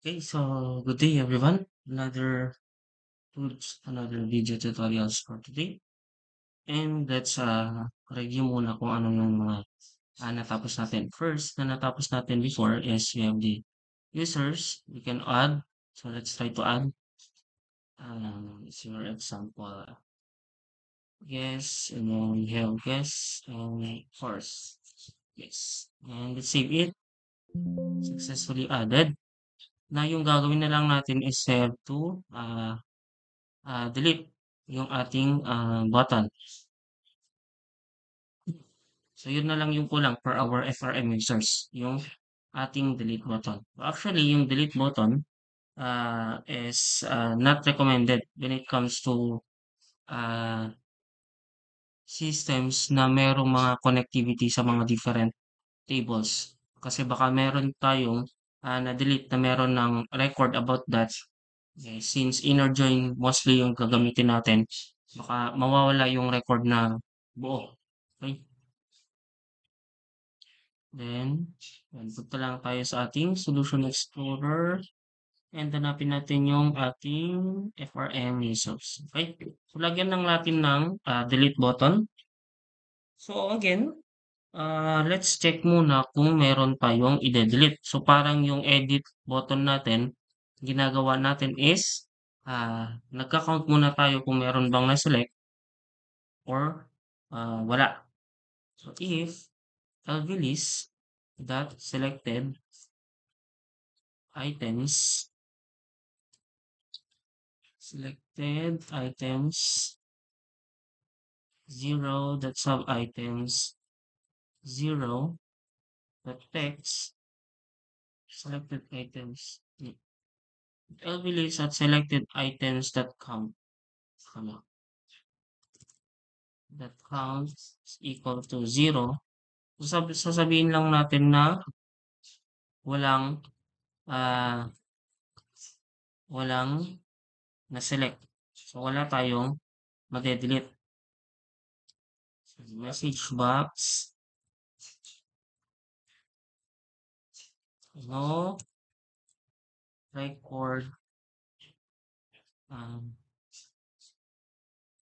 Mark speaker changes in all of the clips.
Speaker 1: Okay, so good day everyone. Another video tutorials for today. And let's review muna kung ano yung mga natapos natin. First, na natapos natin before is we have the users. We can add. So let's try to add. It's your example. Yes, and then we have guess and course. Yes. And let's save it. Successfully added. Na yung gagawin na lang natin is have to delete yung ating button. So, yun na lang yung kulang for our FRM users, yung ating delete button. Actually, yung delete button is not recommended when it comes to uh, systems na merong mga connectivity sa mga different tables. Kasi baka meron tayong na-delete na meron ng record about that. Okay, since inner join mostly yung gagamitin natin, baka mawawala yung record na buo. Okay? Then, punta lang tayo sa ating Solution Explorer and hanapin natin yung ating FRM users. Okay? So, lagyan lang natin ng delete button. So, again, let's check muna kung meron tayong i-delete. So, parang yung edit button natin, ginagawa natin is, nagka-count muna tayo kung meron bang na-select or wala. So, if list dot selected items, selected items, 0 dot sub items, 0 dot text, selected items, list at selected items dot count. That count is equal to 0. Sasabihin lang natin na walang ah, walang na-select. So, wala tayong made-delete. So, message box, no record,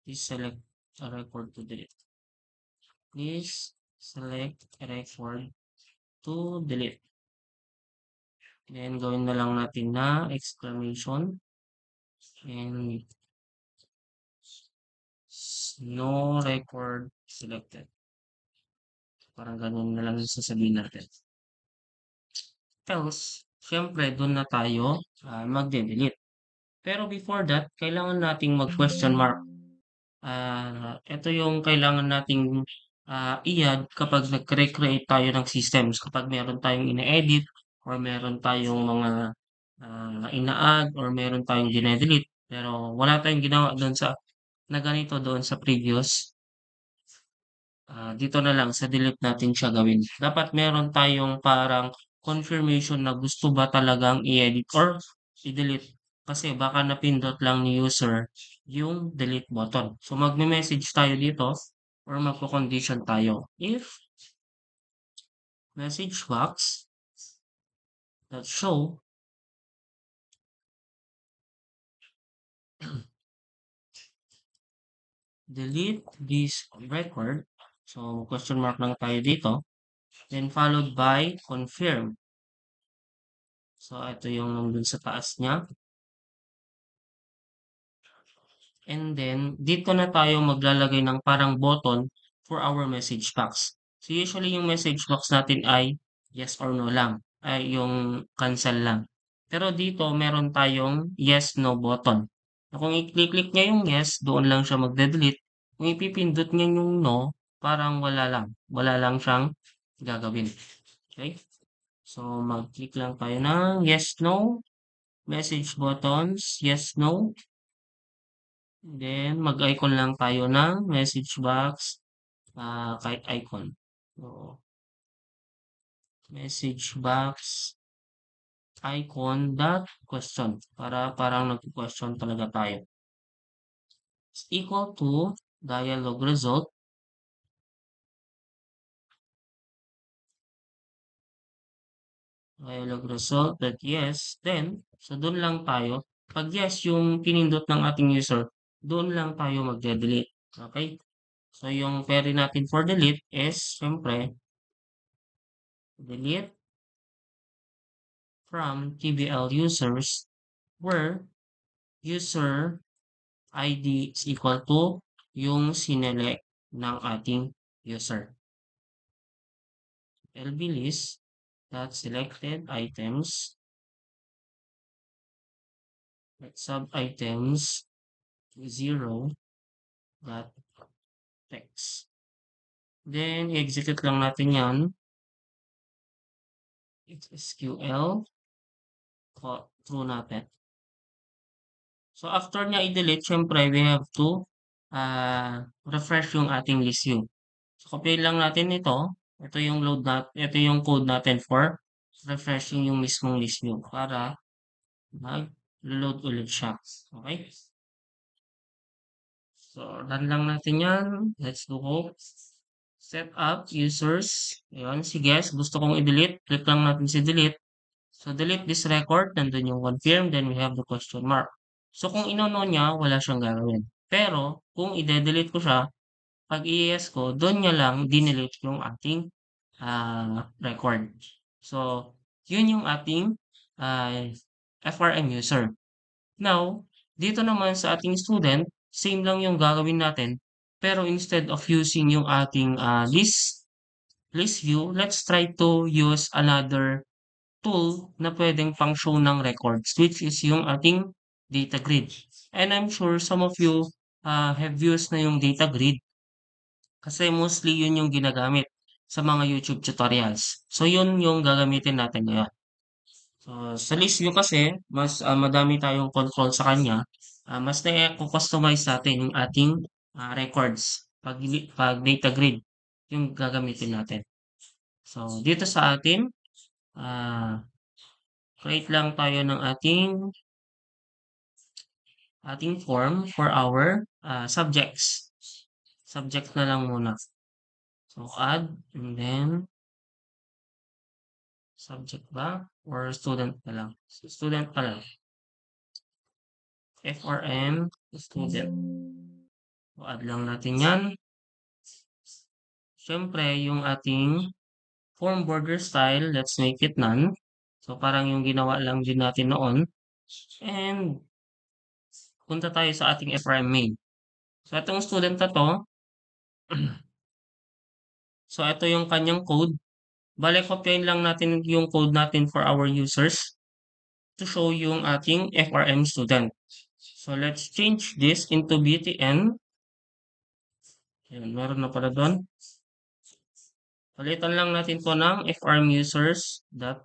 Speaker 1: please select a record to delete. Please select a record to delete. Then, gawin na lang natin na exclamation and no record selected. Parang ganun na lang yung sasabihin natin. Else, syempre, doon na tayo magde-delete. Pero before that, kailangan nating mag-question mark. Ito yung kailangan nating i-add kapag nag-recreate tayo ng systems. Kapag meron tayong ina-edit or meron tayong mga ina-add or meron tayong dine-delete. Pero wala tayong ginawa doon na ganito doon sa previous. Dito na lang sa delete natin siya gawin. Dapat meron tayong parang confirmation na gusto ba talagang i-edit or i-delete. Kasi baka napindot lang ni user yung delete button. So magme-message tayo dito or magko-condition tayo. If message box that show delete this record. So question mark lang tayo dito. Then followed by confirm. So ito yung nandun sa taas niya. And then, dito na tayo maglalagay ng parang button for our message box. So, usually yung message box natin ay yes or no lang. Ay yung cancel lang. Pero dito, meron tayong yes, no button. So, kung i-click niya yung yes, doon lang siya magde-delete. Kung ipipindot niya yung no, parang wala lang. Wala lang siyang gagawin. Okay? So, mag-click lang tayo ng yes, no. Message buttons, yes, no. Then, mag-icon lang tayo ng message box, kahit icon. So, message box, icon, dot, question. Para parang nag-question talaga tayo. Is equal to dialog result. Dialog result that yes, then, so doon lang tayo. Pag yes yung pinindot ng ating user, doon lang tayo magde-delete. Okay? So yung query natin for delete is, syempre, delete from TBL users where user ID is equal to yung sinelect ng ating user. LB list dot selected items sub items 0 dot text. Then, execute lang natin yan. It's SQL. True natin. So, after niya i-delete, syempre, we have to refresh yung ating list view. So, copy lang natin ito. Ito yung code natin for refreshing yung mismong list view para mag-load ulit siya. Okay? So, run lang natin yan. Let's go hope. Set up users. Ayun, sige, gusto kong i-delete. Click lang natin si delete. So, delete this record. Nandun yung confirm. Then, we have the question mark. So, kung inono niya, wala siyang gagawin. Pero, kung i-delete ko siya, pag i-yes ko, doon niya lang dinelete yung ating record. So, yun yung ating uh, FRM user. Now, dito naman sa ating student, same lang yung gagawin natin. Pero instead of using yung ating list view, let's try to use another tool na pwedeng pang-show ng records, which is yung ating data grid. And I'm sure some of you have used na yung data grid kasi mostly yun yung ginagamit sa mga YouTube tutorials. So yun yung gagamitin natin ngayon. So sa list view kasi, mas madami tayong control sa kanya. Mas na-customize natin yung ating records pag data grid yung gagamitin natin. So dito sa atin, ah, create lang tayo ng ating form for our subjects. Subject na lang muna. So add and then subject ba or student na lang? Student pa lang. FRM student. So add lang natin yan. Siyempre, yung ating form border style, let's make it none. So parang yung ginawa lang din natin noon. And punta tayo sa ating FRM main. So itong student na to, so ito yung kanyang code. Bale, kopyahin lang natin yung code natin for our users to show yung ating FRM student. So let's change this into btn. Ayan, meron na pala doon. Palitan lang natin po ng FRM users dot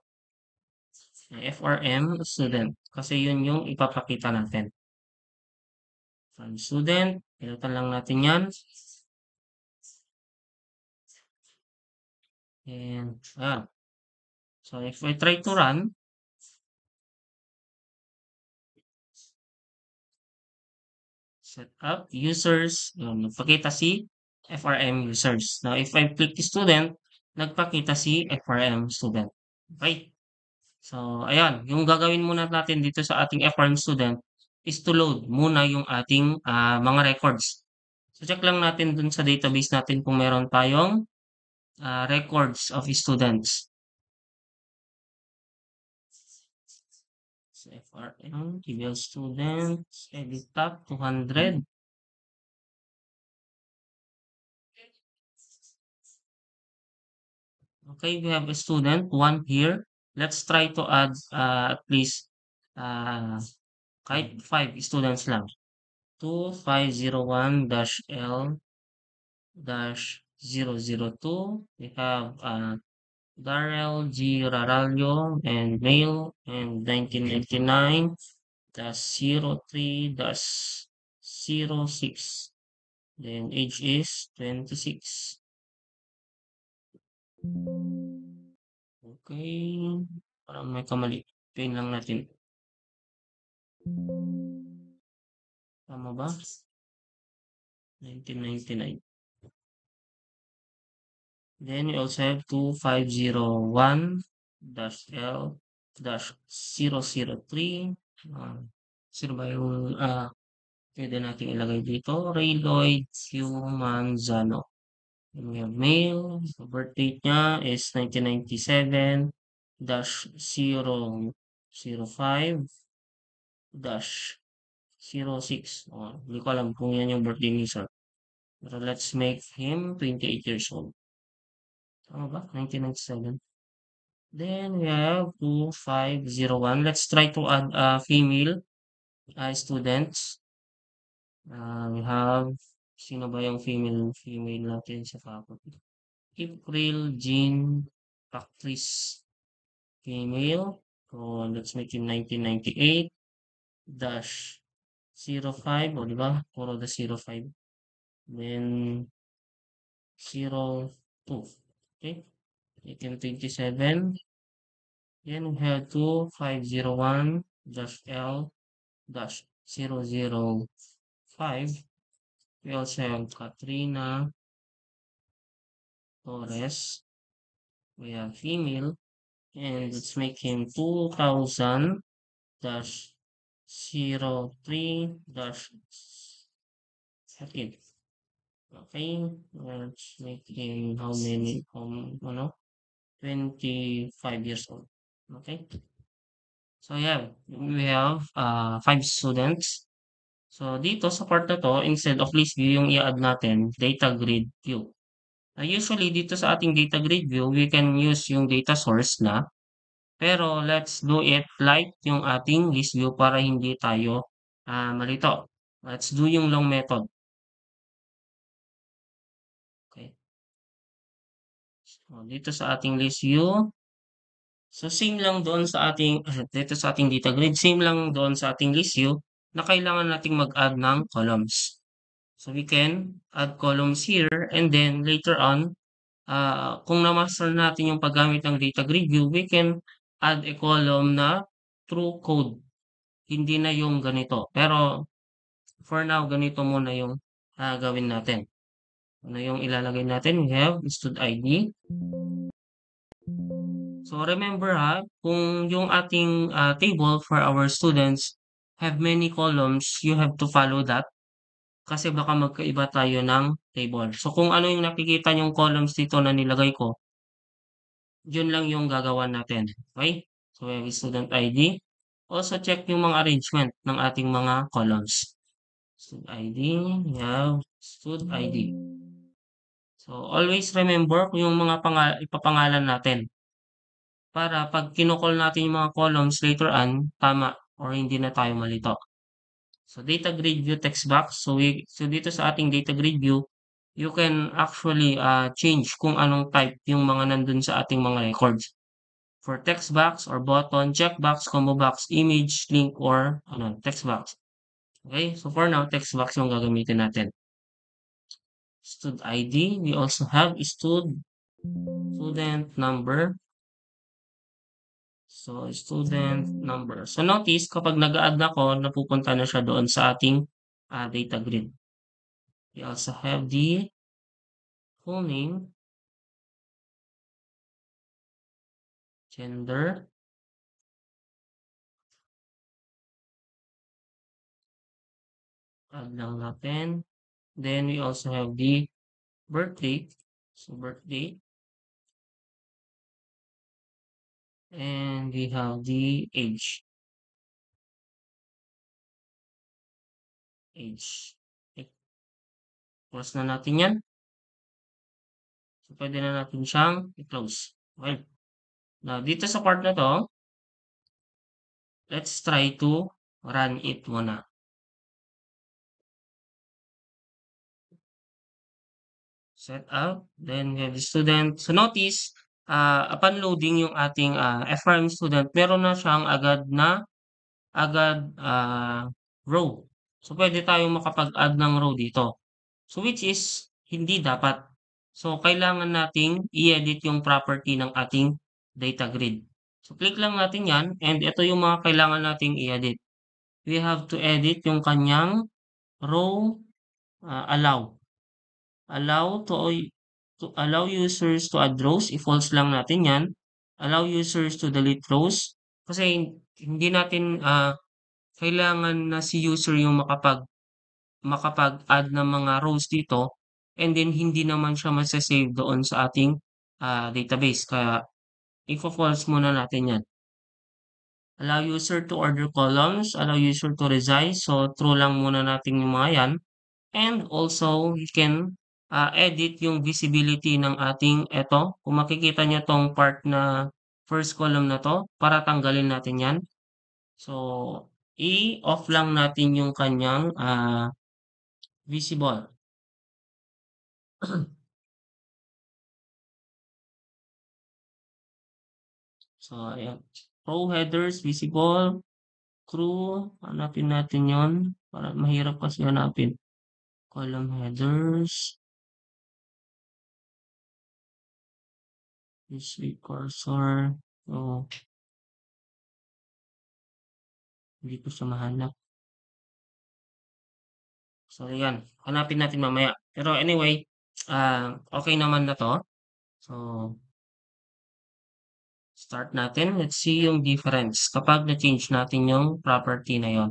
Speaker 1: FRM student kasi yun yung ipapakita natin. From student, palitan lang natin yan. And, ayan. So, if I try to run, set up users, yun, nagpakita si FRM users. Now, if I click the student, nagpakita si FRM student. Okay? So, ayan, yung gagawin muna natin dito sa ating FRM student is to load muna yung ating mga records. So, check lang natin dun sa database natin kung meron tayong records of students. So, FRM, TBL students, edit tab, 200. Okay, we have a student, one here. Let's try to add at least kahit 5 students lang. 2501-L-002. We have Darrell G. Raralio and male and 1999 03-06. Then age is 26. Okay. Parang may kamali. Pain lang natin. Tama ba? 1999. Then we also have 2501 dash L dash 003. Sino ba yung pwede natin ilagay dito? Rayloid Q. Manzano. And we have male. The birth date niya is 1997 dash 005 dash 06. Hindi ko alam kung yan yung birthday ni sir. Pero let's make him 28 years old. Tama ba? 1997. Then we have 2501. Let's try to add female students. We have, sino ba yung female natin sa faculty? April Jean Patrice, female. So let's make him 1998 dash 05. O diba? Puro the 05. Then 02. Okay. Make him 27. Then we have 2501 dash L dash 005. We also have Katrina Torres. We have female. And let's make him 2000 dash 03 dash 13. Okay. Let's make him how many? 25 years old. Okay. So yeah, we have 5 students. So dito sa part na to, instead of list view yung i-add natin, data grid view. Usually dito sa ating data grid view, we can use yung data source na. Pero let's do it like yung ating list view para hindi tayo malito. Let's do yung long method. Okay. So dito sa ating list view, so same lang doon sa ating dito sa ating data grid, same lang doon sa ating list view na kailangan nating mag-add ng columns. So we can add columns here and then later on, kung na-master natin yung paggamit ng data grid view, we can add a column na true code. Hindi na yung ganito. Pero for now, ganito muna yung gawin natin. Ano yung ilalagay natin? We have stud ID. So remember kung yung ating table for our students have many columns, you have to follow that kasi baka magkaiba tayo ng table. So kung ano yung nakikita yung columns dito na nilagay ko, yun lang yung gagawa natin. Okay? So we have student ID. Also check yung mga arrangement ng ating mga columns. Stud ID, we have stud ID. So always remember yung mga ipapangalan natin para pag kinocall natin yung mga columns later on, tama or hindi na tayo malito. So data grid view text box. So dito sa ating data grid view, you can actually change kung anong type yung mga nandun sa ating mga records. For text box or button, checkbox, combo box, image, link, or text box. Okay, so for now, text box yung gagamitin natin. Stud ID, we also have student number. So, student number. So, notice, kapag nag-add ako, napupunta na siya doon sa ating data grid. We also have the full name, gender, add lang natin. Then, we also have the birth date. So, birth date. And we have the age. Age. Okay. Close na natin yan. So, pwede na natin siyang i-close. Okay. Now, dito sa part na to, let's try to run it muna. Set up. Then, we have the student. So, notice, upon loading yung ating FRM student, meron na siyang agad row. So, pwede tayong makapag-add ng row dito. So, which is, hindi dapat. So, kailangan nating i-edit yung property ng ating data grid. So, click lang natin yan, and ito yung mga kailangan nating i-edit. We have to edit yung kanyang row allow. Allow to allow users to add rows, i-false lang natin yan. allow users to delete rows kasi hindi natin kailangan na si user yung makapag-add ng mga rows dito and then hindi naman siya masa-save doon sa ating database. Kaya ifo-false muna natin yan. Allow user to order columns, allow user to resize. So, true lang muna natin yung mga yan. And also, we can edit yung visibility ng ating, eto, kung makikita nyo tong part na first column na to, para tanggalin natin yan. So, i-off lang natin yung kanyang visible. So, ayan. Row headers, visible, crew, hanapin natin yon para mahirap kasi hanapin. Column headers, display cursor. So, hindi ko siya mahanap. So, ayan. Hanapin natin mamaya. Pero anyway, okay naman na to. So, start natin. Let's see yung difference kapag na-change natin yung property na yon.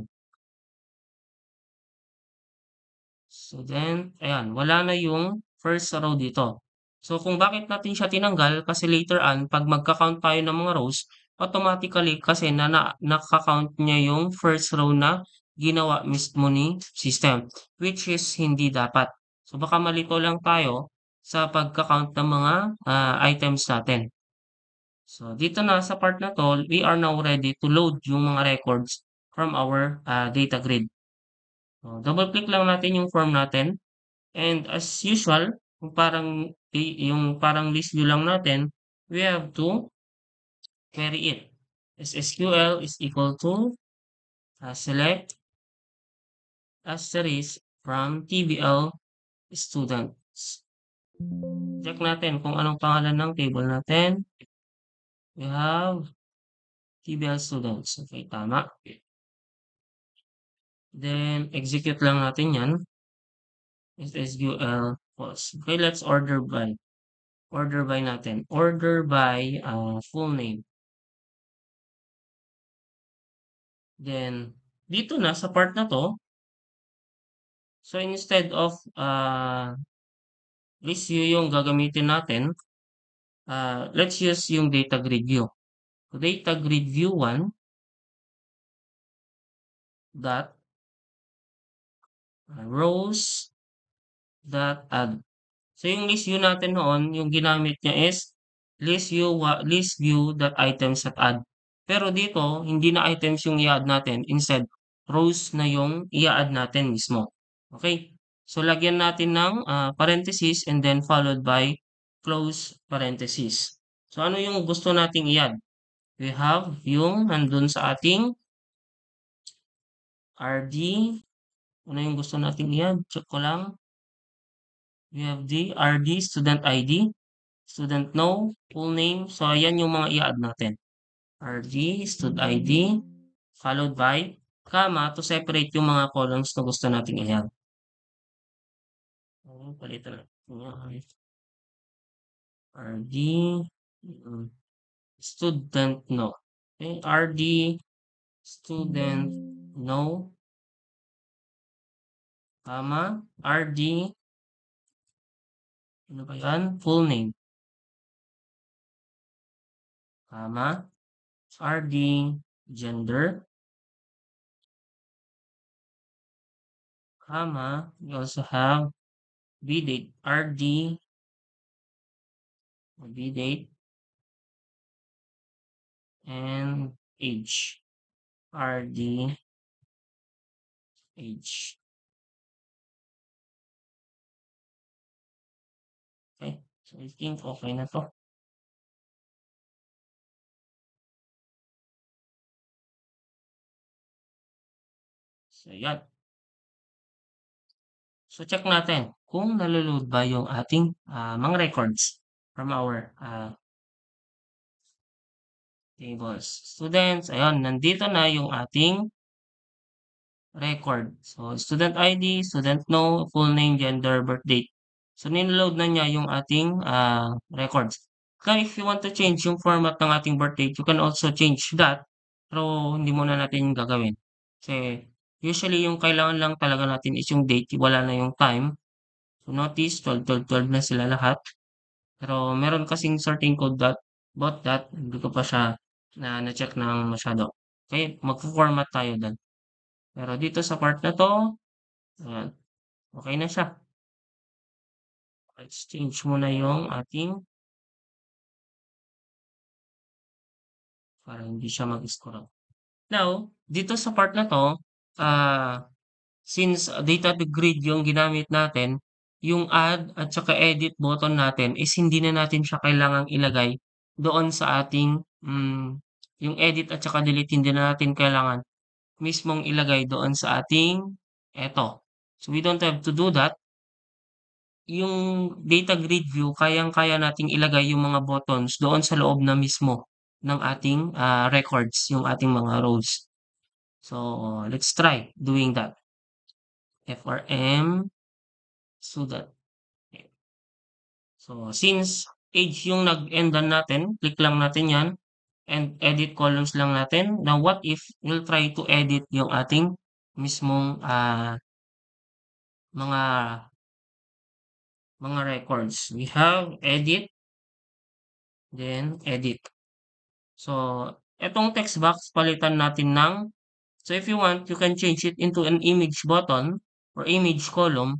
Speaker 1: So then, ayan, wala na yung first row dito. So kung bakit natin siya tinanggal, kasi later on, pag magka-count tayo ng mga rows, automatically kasi nakaka-count niya yung first row na ginawa mismo ni system, which is hindi dapat. So baka malito lang tayo sa pagka-count ng mga items natin. So dito na sa part na to, we are now ready to load yung mga records from our data grid. So, double click lang natin yung form natin. And as usual, yung parang list view lang natin, we have to query it. SQL is equal to select asterisk from TBL students. Check natin kung anong pangalan ng table natin. We have TBL students. Okay, tama. Then, execute lang natin yan. SQL false. Okay, let's order by. Order by natin. Order by full name. Then, dito na sa part na to, so instead of list view yung gagamitin natin, let's use yung data grid view. So, data grid view 1 dot rows dot add. So, yung list view natin noon, yung ginamit niya is list view dot items at add. Pero dito, hindi na items yung i-add natin. Instead, rows na yung i-add natin mismo. Okay? So, lagyan natin ng parenthesis and then followed by close parenthesis. So, ano yung gusto nating i-add? We have yung nandun sa ating RD. Ano yung gusto nating i-add? Check ko lang. We have the RD, student ID, student no, full name. So, ayan yung mga i-add natin. RD, stud ID, followed by, comma, to separate yung mga columns na gusto nating i-add. Palitan natin. RD, student no. Okay, RD, student no, comma, RD, ano ba yan? Full name, comma, RD, gender, comma, we also have VDate, RD, VDate, and age, RD, age. Okay, so I think okay na to. So, yan. So, check natin kung naloload ba yung ating mga records from our tables. Students, ayun, nandito na yung ating record. So, student ID, student no, full name, gender, birth date. So, niloload na niya yung ating records. Kaya if you want to change yung format ng ating birth date, you can also change that. Pero hindi muna natin gagawin. Kasi usually yung kailangan lang talaga natin is yung date, wala na yung time. So notice 12, 12, 12 na sila lahat. Pero meron kasing certain code that about that, hindi ko pa siya na-check ng masyado. Okay, magfo-format tayo dun. Pero dito sa part na 'to, ayan, okey na siya. Let's change muna yung ating para hindi siya mag-scroll up. Now, dito sa part na 'to, since data to grid yung ginamit natin, yung add at saka edit button natin is hindi na natin siya kailangang ilagay doon sa ating, yung edit at saka delete hindi na natin kailangan mismong ilagay doon sa ating eto. So, we don't have to do that. Yung data grid view kayang-kaya nating ilagay yung mga buttons doon sa loob na mismo ng ating, records, yung ating mga rows. So, let's try doing that. FRM sudat. So, since age yung nag-endan natin, click lang natin yan and edit columns lang natin. Now, what if we'll try to edit yung ating mismong, mga records. We have edit, then edit. So, etong text box palitan natin ng, so if you want, you can change it into an image button or image column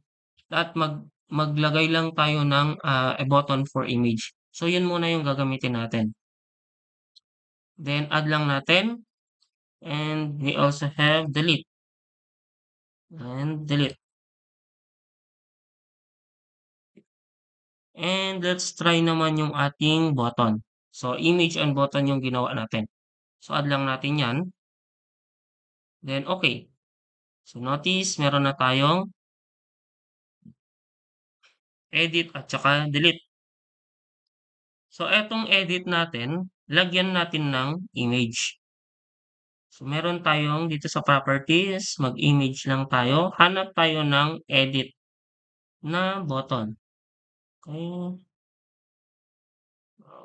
Speaker 1: at maglagay lang tayo ng a button for image. So, yun muna yung gagamitin natin. Then, add lang natin and we also have delete and delete. And let's try naman yung ating button. So, image and button yung ginawa natin. So, add lang natin yan. Then, okay. So, notice, meron na tayong edit at saka delete. So, etong edit natin, lagyan natin ng image. So, meron tayong dito sa properties, mag-image lang tayo. Hanap tayo ng edit na button. Okay.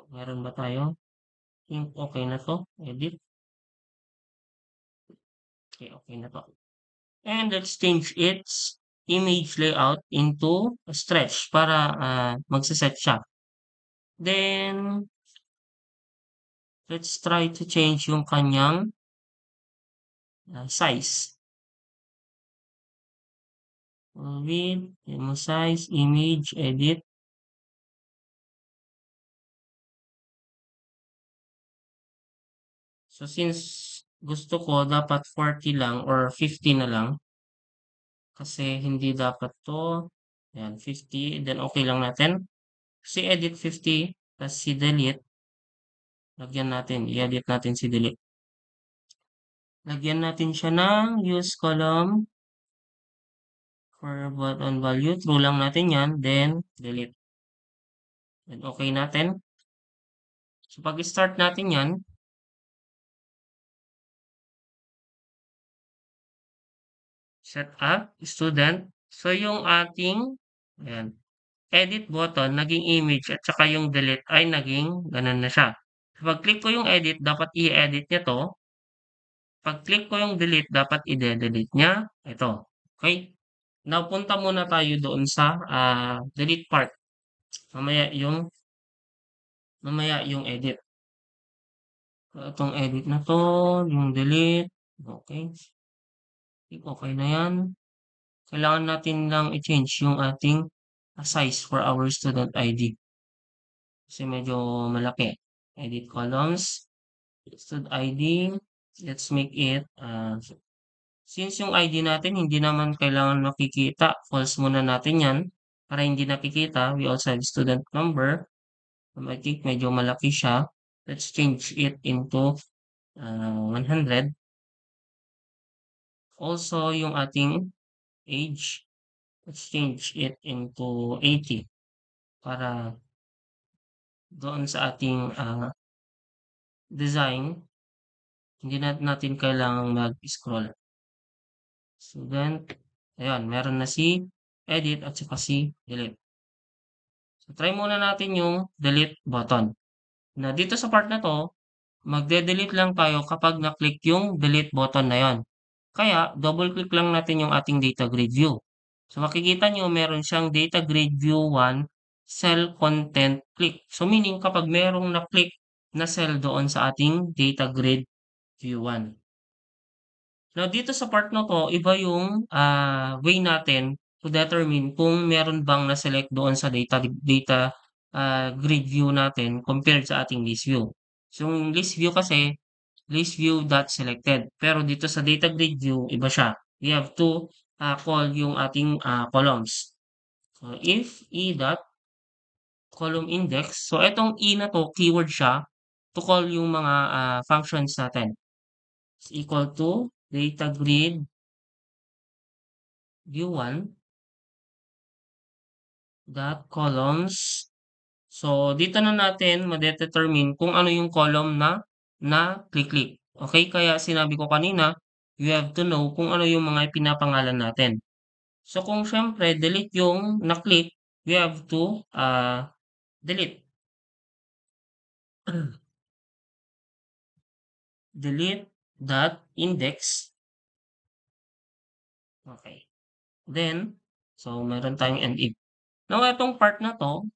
Speaker 1: Meron ba tayo? Think okay na to. Edit. Okay, okay na to. And let's change its image layout into a stretch para magsiset siya. Then, let's try to change yung kanyang size. Width, size, image, edit. So, since gusto ko dapat 40 lang or 50 na lang, kasi hindi dapat to, yan, 50, then okay lang natin. Si edit 50, tapos si delete, lagyan natin, i-edit natin si delete. Lagyan natin siya ng use column for button value. True lang natin yan, then delete. Then okay natin. So, pag-start natin yan, set up, student. So, yung ating, ayan, edit button, naging image at saka yung delete ay naging ganun na siya. Pag-click ko yung edit, dapat i-edit niya to. Pag-click ko yung delete, dapat i-delete niya ito. Okay? Now, punta muna tayo doon sa delete part. Mamaya yung edit. So, itong edit na to, yung delete. Okay. Okay na yan. Kailangan natin lang i-change yung ating size for our student ID. Kasi medyo malaki. Edit columns. Student ID. Let's make it, since yung ID natin hindi naman kailangan makikita, false muna natin yan. Para hindi nakikita, we also have student number. I think medyo malaki siya. Let's change it into 100. Also, yung ating age, let's change it into 80 para doon sa ating design, hindi natin kailangang mag-scroll. Student, ayun, meron na si edit at saka si delete. So, try muna natin yung delete button. Na dito sa part na 'to, magde-delete lang tayo kapag na-click yung delete button na yon. Kaya double click lang natin yung ating data grid view. So makikita nyo meron siyang data grid view 1 cell content click. So meaning kapag merong na-click na cell doon sa ating data grid view 1. Now dito sa part na 'to, iba yung way natin to determine kung meron bang na-select doon sa data grid view natin compared sa ating list view. So yung list view kasi, list view dot selected. Pero dito sa data grid view, iba siya. We have to call yung ating columns. So if e dot column index, so etong e na 'to, keyword siya to call yung mga functions natin. Is equal to data grid view 1 dot columns. So dito na natin ma-determine kung ano yung column na click. Okay? Kaya sinabi ko kanina, you have to know kung ano yung mga pinapangalan natin. So kung siyempre delete yung na-click, we have to delete. Delete dot index. Okay. Then, so meron tayong end if. Now, itong part na to,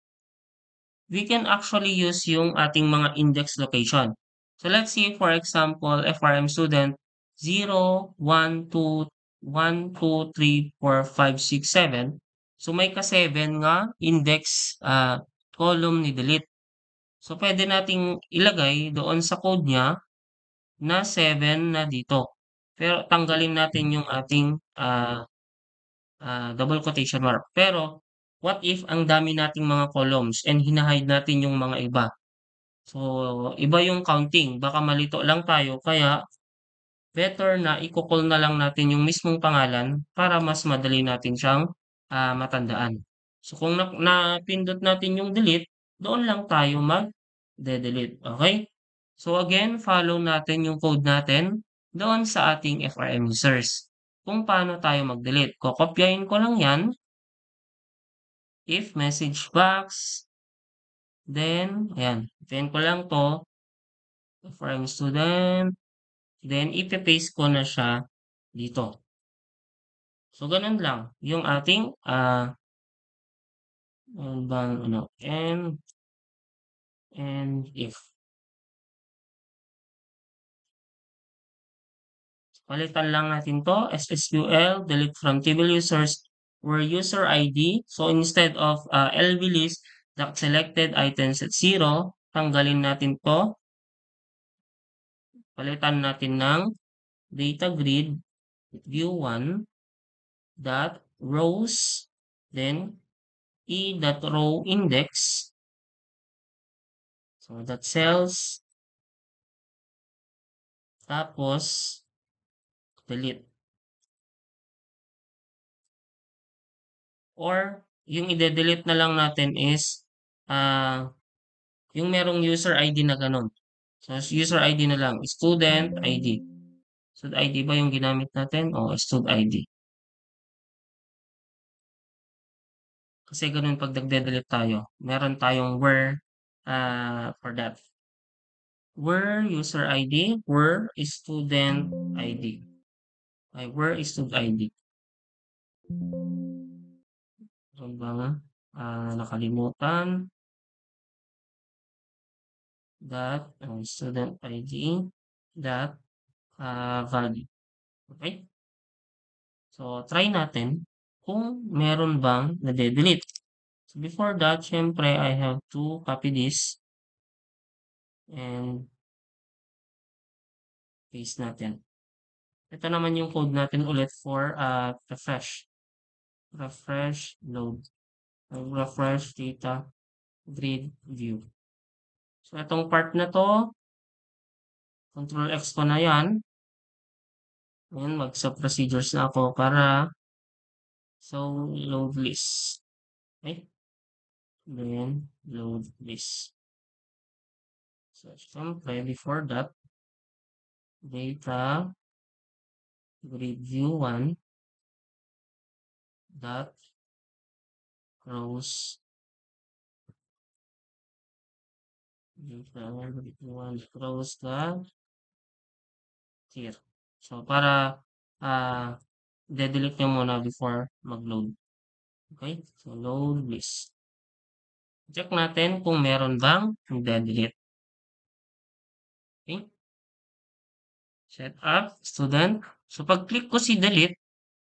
Speaker 1: we can actually use yung ating mga index location. So let's say for example, FRM student 0, 1, 2, 1, 2, 3, 4, 5, 6, 7. So may ka-7 nga index column ni delete. So pwede nating ilagay doon sa code niya na 7 na dito. Pero tanggalin natin yung ating double quotation mark. Pero what if ang dami nating mga columns and hinahide natin yung mga iba? So, iba yung counting. Baka malito lang tayo. Kaya, better na i-call na lang natin yung mismong pangalan para mas madali natin siyang matandaan. So, kung napindot natin yung delete, doon lang tayo mag-delete. Okay? So, again, follow natin yung code natin doon sa ating FRM users. Kung paano tayo mag-delete. Kokopyahin ko lang yan. If message box, then, ayan, then ko lang to for I'm student, then ipe-paste ko na siya dito. So, ganun lang, yung ating, ano bang, and if. Palitan lang natin to, SSQL, delete from table users, where user ID. So, instead of LV list, the selected items at 0, tanggalin natin to. Palitan natin ng data grid view 1 dot rows, then e dot row index, so that cells, tapos delete. Or yung ide-delete na lang natin is yung merong user ID na ganun. So user ID na lang, student ID. Student ID ba yung ginamit natin? O student ID. Kasi ganun pag nagde-delete tayo, meron tayong where for that. Where user ID, where student ID. Ay, where student ID. So ba nakalimutan that student ID that value. Okay? So, try natin kung meron bang nade-delete. So, before that, syempre, I have to copy this and paste natin. Ito naman yung code natin ulit for refresh. Refresh, load. Refresh data grid view. So, itong part na to, Control X ko na yan. Ayan, mag-procedures na ako para load list. Okay? Then, load list. So, syempre, before that, data grid view 1 dot rows close the here. So, para de-delete nyo muna before mag-load. Okay? So, load list. Check natin kung meron bang de-delete. Okay? Set up, student. So, pag-click ko si delete,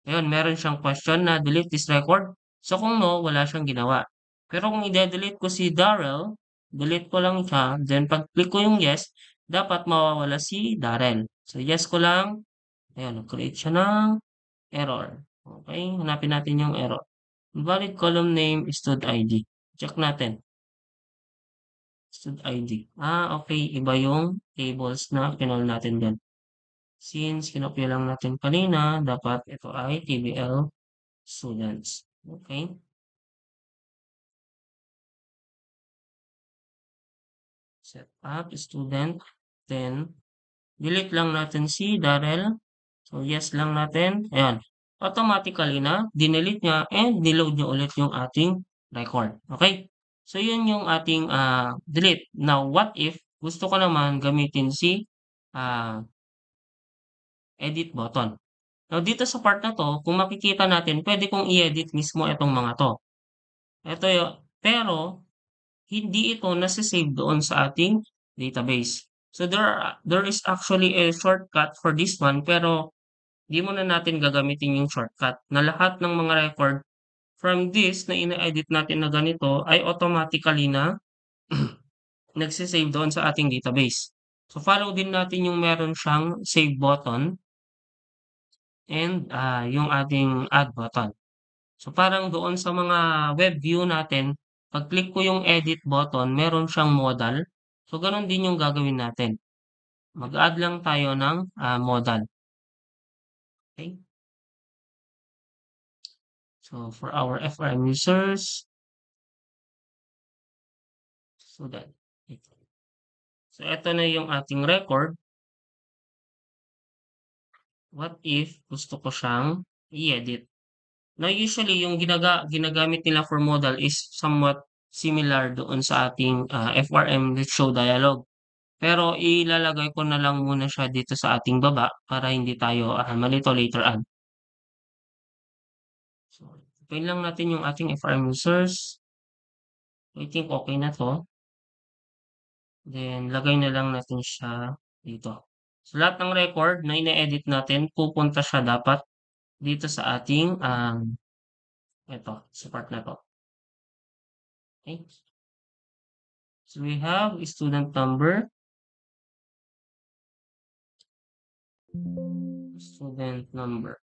Speaker 1: ayun, meron siyang question na delete this record. So, kung no, wala siyang ginawa. Pero kung i-delete ko si Darrell, delete ko lang siya, then pag-click ko yung yes, dapat mawawala si Darrell. So, yes ko lang. Ayun, create siya ng error. Okay, hanapin natin yung error. Invalid column name is stud ID. Check natin. Stud ID. Okay. Iba yung tables na pinol natin dyan. Since kinopya lang natin kanina, dapat ito ay TBL students. Okay. Set up student. Then, delete lang natin si Darrell. So, yes lang natin. Ayan. Automatically na, dinelete niya and niload niya ulit yung ating record. Okay? So, yun yung ating delete. Now, what if gusto ko naman gamitin si ah, edit button. Now, dito sa part na to, kung makikita natin, pwede kong i-edit mismo itong mga to. Ito yung, pero, hindi ito nasa-save doon sa ating database. So, there is actually a shortcut for this one, pero di muna natin gagamitin yung shortcut na lahat ng mga record from this na ina-edit natin na ganito ay automatically na nagsisave doon sa ating database. So, follow din natin yung meron siyang save button and yung ating add button. So, parang doon sa mga web view natin, pag-click ko yung edit button, meron siyang modal. So, ganun din yung gagawin natin. Mag-add lang tayo ng modal. Okay? So, for our FRM users, so that. So, ito na yung ating record. What if gusto ko siyang i-edit? Now, usually, yung ginagamit nila for modal is somewhat similar doon sa ating FRM show dialog. Pero ilalagay ko na lang muna siya dito sa ating baba para hindi tayo malito later on. So, pin lang natin yung ating FRM users. I think okay na to. Then, lagay na lang natin siya dito. So, lahat ng record na ina-edit natin, pupunta siya dapat dito sa ating, ito, sa part na to. Okay? So, we have student number, student number.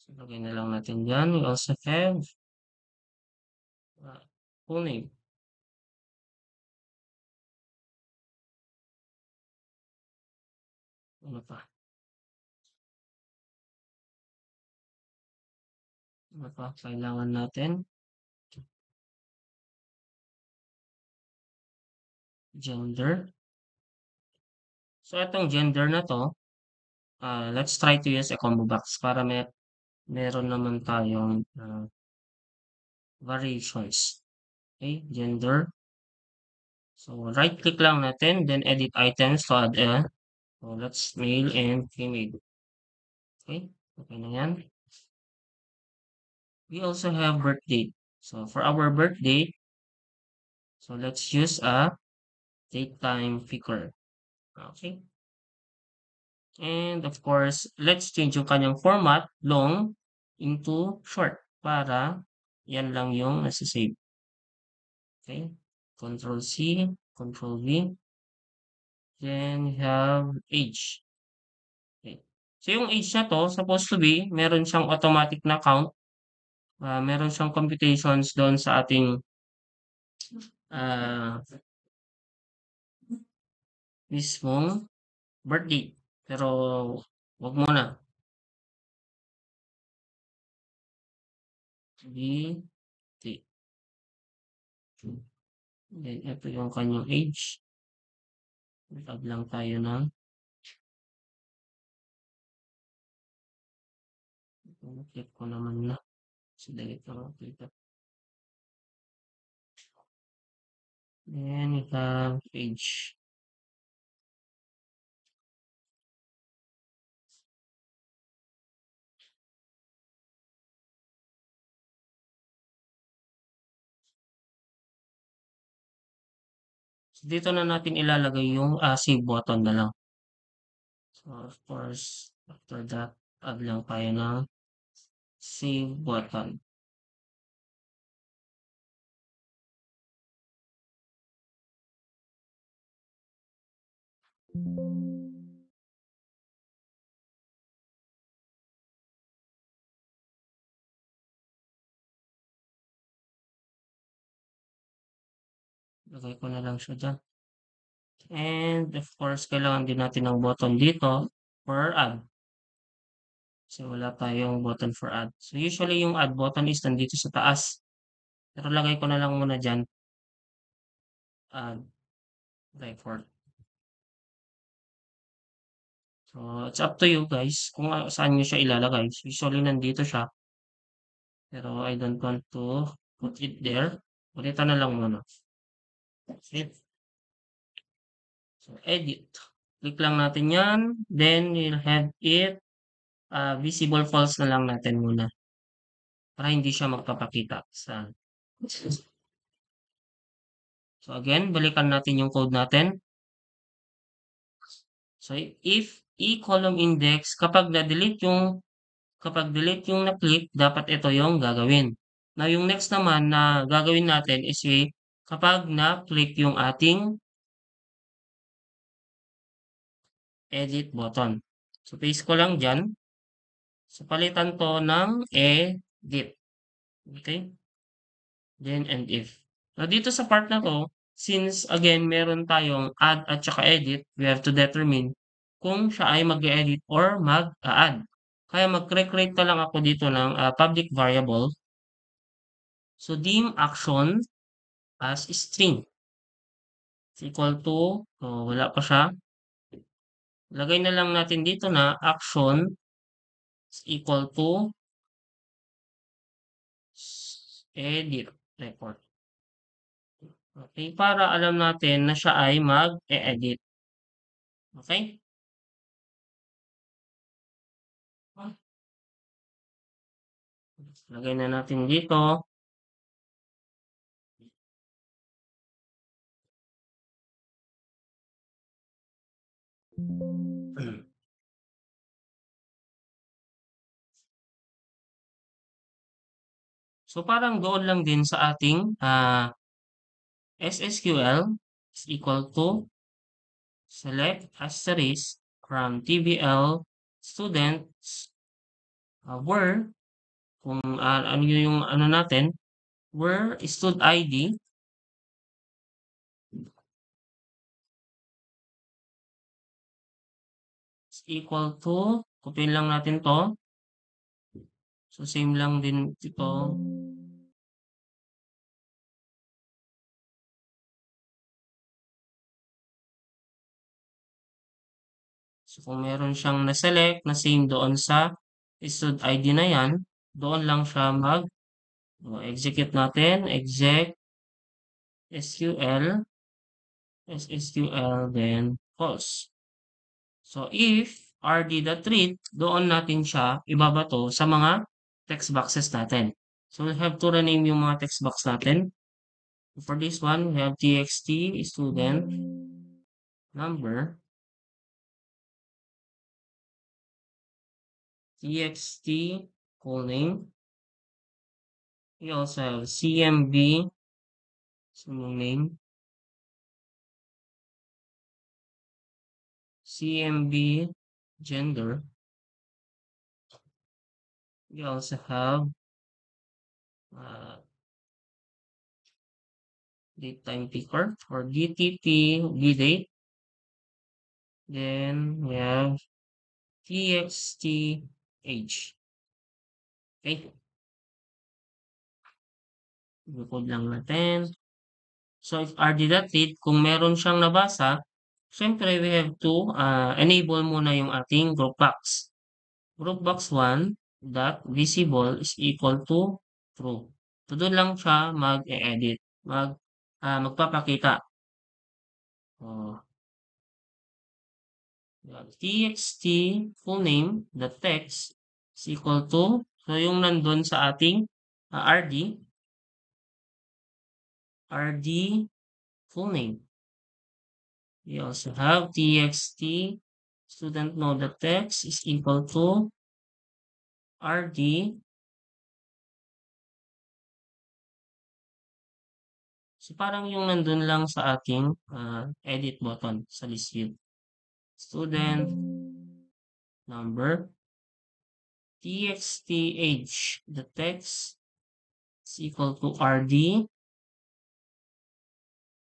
Speaker 1: So, lagay na lang natin dyan. We also have full name. Ano pa? Ano pa kailangan natin? Gender. So, itong gender na to, let's try to use a combo box para meron naman tayong variations. Okay, gender. So, right-click lang natin, then edit items to add a. So, let's male and female. Okay, okay na yan. We also have birth date. So, for our birth date, so let's use a date time picker. Okay. And of course, let's change yung kanyang format, long, into short, para yan lang yung nasa-save. Okay. Control C, Control V. Then we have age. Okay. So yung age na to, supposed to be, meron siyang automatic na count. Meron siyang computations doon sa ating uh, mismong birthday. Pero wag muna. B, T. Then ito yung kanyang age. Tag lang tayo ng click ko naman na. So, delete ko lang dito. Then we have page. So, dito na natin ilalagay yung save button na lang. So, of course, after that, add lang tayo ng save button. Lagay ko na lang siya dyan. And of course, kailangan din natin ng button dito for add. Kasi wala tayong button for add. So usually yung add button is nandito sa taas. Pero lagay ko na lang muna dyan. Add record. So it's up to you guys kung saan nyo siya ilalagay. So, usually nandito siya. Pero I don't want to put it there. Ulitan na lang muna. Save. So edit. Click lang natin yan. Then we'll have it visible false na lang natin muna. Para hindi siya magpapakita sa. So again, balikan natin yung code natin. So if column index, kapag delete yung na-click, dapat ito yung gagawin. Now yung next naman na gagawin natin is kapag na-click yung ating edit button. So paste ko lang dyan. So palitan to ng edit. Okay? Then and if. Now dito sa part na to, since again meron tayong add at saka edit, we have to determine kung siya ay mag-edit or mag-add. Kaya mag-create na lang ako dito ng public variable. So dim action as string is equal to, so wala pa siya. Lagay na lang natin dito na action is equal to edit record. Okay, para alam natin na siya ay mag-edit. Okay? Lagay na natin dito. So parang doon lang din sa ating SSQL is equal to select asterisk from TBL students where kung ano yung ano natin where stud ID is equal to copy lang natin to. So same lang din ito. So kung meron siyang na-select na same doon sa stud ID na yan, doon lang siya execute natin, exec SQL, then false. So if rd.read, doon natin siya ibabato sa mga text boxes natin. So we have to rename yung mga text box natin. For this one, we have txt student number, txt full name. We also have cmb small name, cmb gender. We also have date time picker or dtp bdate. Then we have txt age. Okay. Record lang natin. So if rd.read, kung meron siyang nabasa, syempre we have to enable muna yung ating group box. Group box 1 dot visible is equal to true. So doon lang siya mag-edit, magpapakita. Oh, yan. txt full name, the text is equal to, so yung nandun sa ating RD full name. We also have txt student node, the text is equal to RD. So parang yung nandun lang sa ating edit button sa list view. Student number, txt age, the text is equal to RD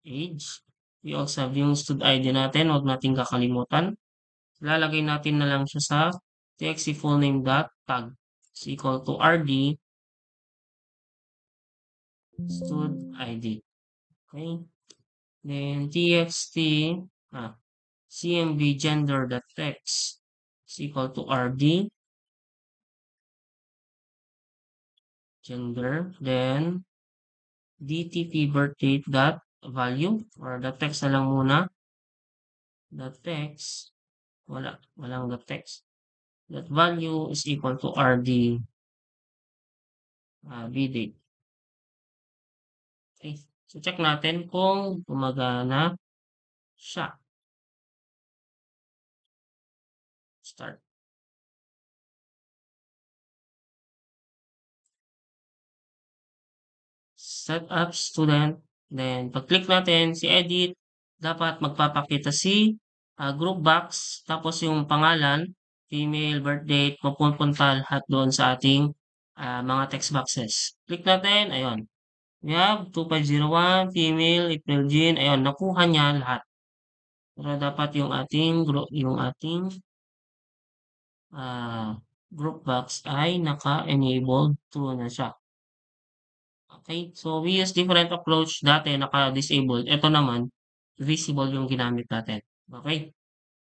Speaker 1: age. We also have yung stud ID natin, huwag natin kakalimutan. Lalagay natin na lang siya sa txt full name dot tag is equal to RD stud ID. Okay. Then txt cmb gender dot text is equal to RD gender. Then dtp birth date dot value, or the text na lang muna. The text, walang the text. That value is equal to RD bdate. Okay. So check natin kung gumagana siya. Start. Set up student. Then pag-click natin si edit, dapat magpapakita si group box, tapos yung pangalan, female, birth date, mapupunta lahat doon sa ating mga text boxes. Click natin, ayun. We have 2501, female, April Jean, ayun, nakuha niya lahat. Pero dapat yung ating group box ay naka-enabled, true na siya. Okay, so we use different approach. Dati naka-disabled, ito naman visible yung ginamit natin. Okay,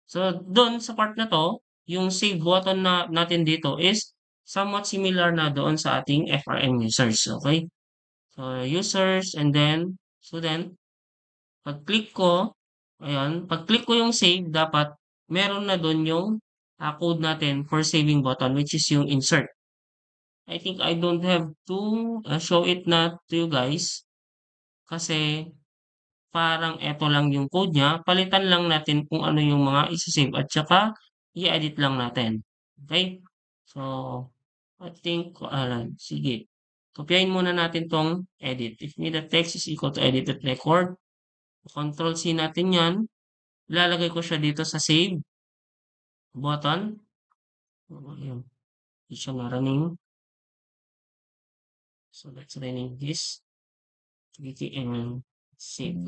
Speaker 1: so doon sa part na to, yung save button na natin dito is somewhat similar na doon sa ating FRM users. Okay, so users and then student. Pag-click ko, ayan, pag-click ko yung save, dapat meron na doon yung code natin for saving button, which is yung insert. I think I don't have to show it na to you guys kasi parang eto lang yung code niya. Palitan lang natin kung ano yung mga isi-save at saka i-edit lang natin. Okay? So, I think, sige. Kopyahin muna natin tong edit. If need the text is equal to edited record. Control C natin yan. Ilalagay ko siya dito sa save button. Ayan. Hindi siya na-running. So, let's rename this. btn save.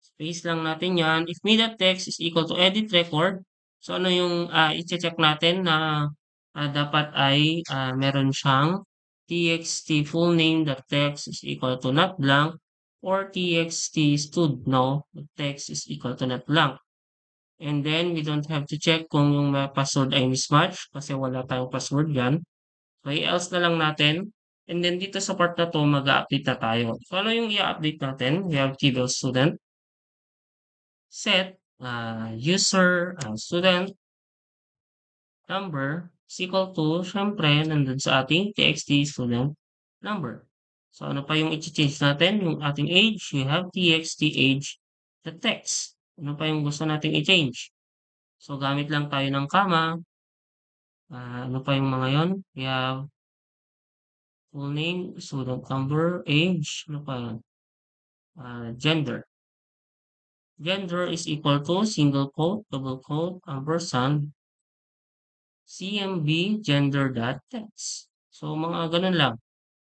Speaker 1: Space lang natin yan. If media text is equal to edit record, so ano yung i-check natin na dapat ay meron siyang txt full name the text is equal to not blank, or txt stud no the text is equal to not blank. And then we don't have to check kung yung password ay mismatch kasi wala tayong password yan. Okay, else na lang natin. And then dito sa part na to, mag-update na tayo. So ano yung i-update natin? We have table student. Set user student number is equal to, syempre, nandun sa ating txt student number. So ano pa yung i-change natin? Yung ating age, we have txt age, the text. Ano pa yung gusto nating i-change? So gamit lang tayo ng comma. Ano pa yung mga yon? We have full name, student number, age, ano pa yun? Gender. Gender is equal to single quote, double quote, ampersand, cmb gender dot text. So mga ganun lang.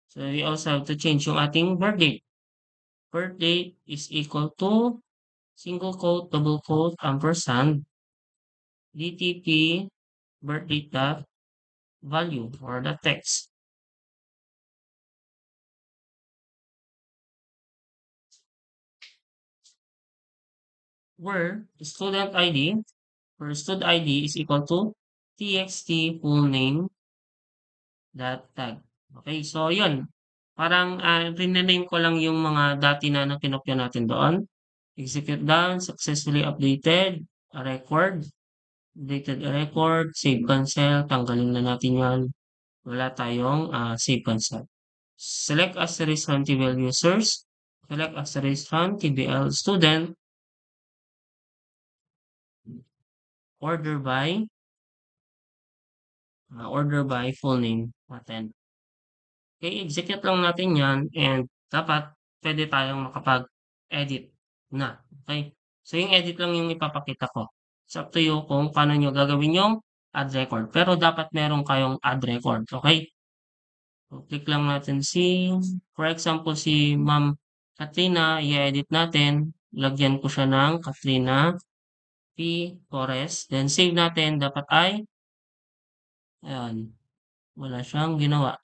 Speaker 1: So we also have to change yung ating birth date. Birth date is equal to single quote, double quote, ampersand, dtp birth date dot value, or the text. Where student ID, where student ID is equal to txt full name dot tag. Okay, so yun. Parang, rinename ko lang yung mga dati na kinopya natin doon. Execute done, successfully updated, a record, updated a record, save cancel, tanggalin na natin yan. Wala tayong save cancel. Select asterisk from TBL users, select asterisk from TBL student, order by full name natin. Okay, execute lang natin yan and dapat pwede tayong makapag-edit na. Okay? So, yung edit lang yung ipapakita ko. It's up to you kung paano nyo gagawin yung add record. Pero dapat meron kayong add record. Okay? So, click lang natin for example, si Ma'am Katrina, i-edit natin. Lagyan ko siya ng Katrina P. Torres. Then, save natin. Dapat ay, ayan, wala siyang ginawa.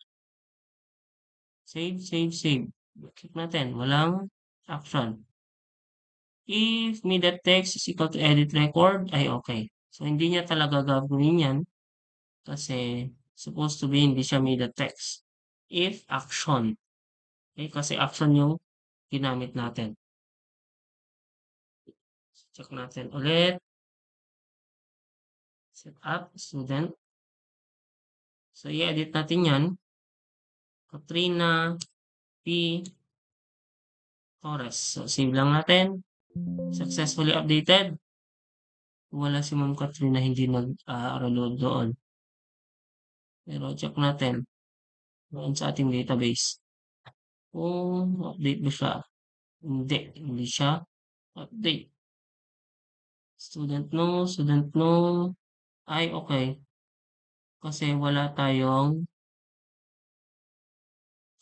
Speaker 1: Save, save, save. Click natin. Walang action. If media text is equal to edit record, ay okay. So, hindi niya talaga gagawin yan kasi supposed to be hindi siya media text. If action. Okay, kasi action yung ginamit natin. Check natin ulit. Set up, student. So, i-edit natin yan. Katrina P. Torres. So, save lang natin. Successfully updated. Wala si Ma'am Katrina hindi nag-reload doon. Pero check natin doon sa ating database. Kung update ba siya? Hindi siya update. Student no. Ay, okay. Kasi wala tayong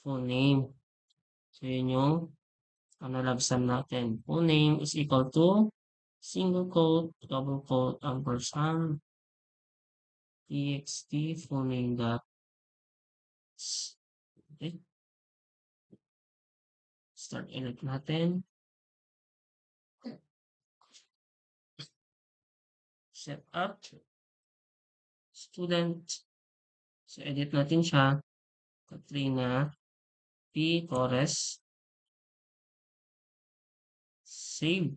Speaker 1: full name. So, yun yung labsan natin. Full name is equal to single quote, double quote, ampersand, txt, full name dot. Okay. Start edit natin. Set up. Student. So, edit natin siya. Katrina P. Torres. Save.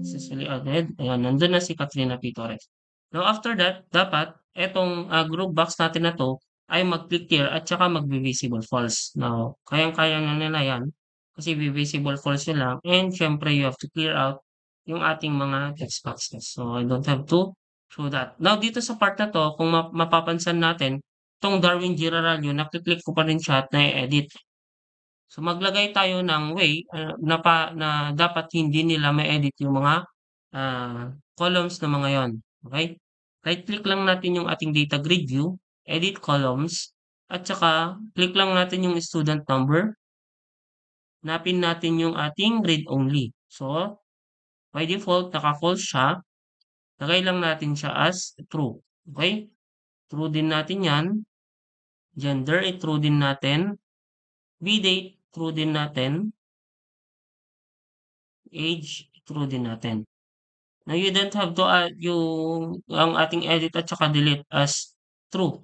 Speaker 1: Successfully added. Ayan, nandun na si Katrina P. Torres. Now, after that, dapat, etong group box natin na to, ay mag-click here at saka mag-visible false. Now, kayang-kaya na nila yan kasi visible false yun lang. And, syempre, you have to clear out yung ating mga text boxes. So, I don't have to show that. Now, dito sa part na to, kung mapapansin natin, itong Darwin Girarallo, nakiklik ko pa rin siya at na-edit. So, maglagay tayo ng way na dapat hindi nila ma-edit yung mga columns na mga yon. Okay? Right-click lang natin yung ating data grid view, edit columns, at saka click lang natin yung student number. Napin natin yung ating read-only. So, by default, naka-false siya. Lagay lang natin siya as true. Okay? True din natin yan. Gender, true din natin. B-date, true din natin. Age, true din natin. Now, you don't have to add ang ating edit at saka delete as true.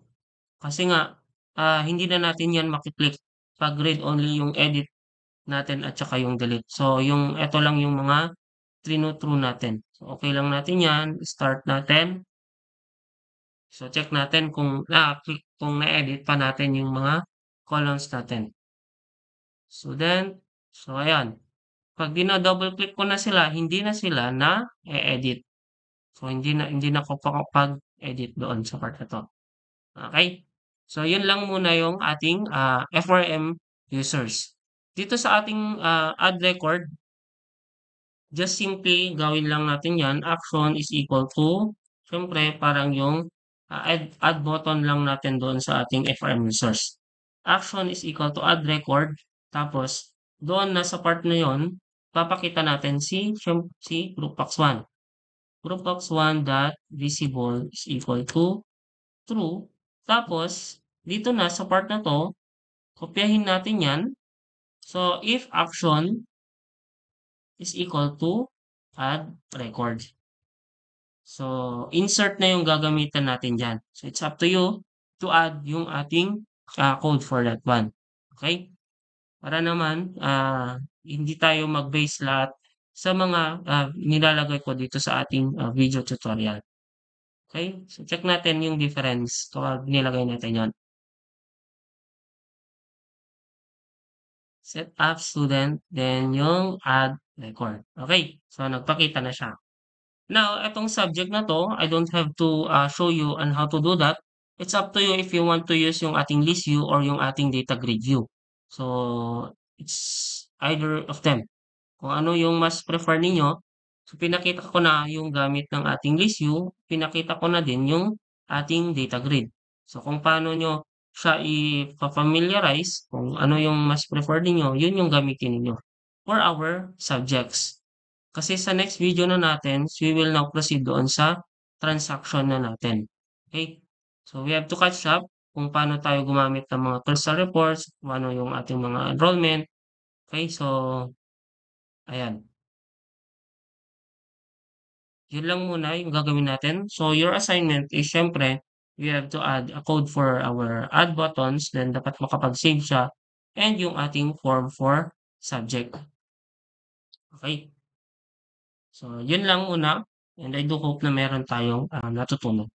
Speaker 1: Kasi nga, hindi na natin yan makiklik pag read only yung edit natin at saka yung delete. So, ito lang yung mga true natin. So, okay lang natin yan. Start natin. So, check natin kung na-edit pa natin yung mga columns natin. Student. So, ayan. Pag double click ko na sila, hindi na sila na-edit. So, hindi na ako pakapag-edit doon sa part na to. Okay? So, yun lang muna yung ating FRM users. Dito sa ating add record, just simply gawin lang natin yan. Action is equal to, syempre, parang yung add button lang natin doon sa ating FRM users. Action is equal to add record. Tapos, doon na sa part na yon, papakita natin si groupbox1. Groupbox1 dot visible is equal to true. Tapos, dito na sa part na to, kopyahin natin yan. So, if action is equal to add record. So, insert na yung gagamitan natin dyan. So, it's up to you to add yung ating code for that one. Okay? para naman, hindi tayo mag-base lahat sa mga, nilalagay ko dito sa ating, video tutorial. Okey? So, check natin yung difference kapag nilagay natin 'yon. Set up student, then yung add record. Okay, so nagpakita na siya. Now, itong subject na 'to, I don't have to, show you on how to do that. It's up to you if you want to use yung ating list view or yung ating data grid view. So, it's either of them. Kung ano yung mas prefer ninyo. So, pinakita ko na yung gamit ng ating list view, pinakita ko na din yung ating data grid. So, kung paano nyo siya ifa-familiarize, kung ano yung mas prefer ninyo, yun yung gamitin ninyo for our subjects. Kasi sa next video na natin, we will now proceed doon sa transaction na natin. Okay? So, we have to catch up kung paano tayo gumamit ng mga crystal reports, kung ano yung ating mga enrollment. Okay? So, ayan. Yun lang muna yung gagawin natin. So, your assignment is syempre, we have to add a code for our add buttons, then dapat makapag-save siya, and yung ating form for subject. Okay? So, yun lang muna, and I do hope na meron tayong natutunan.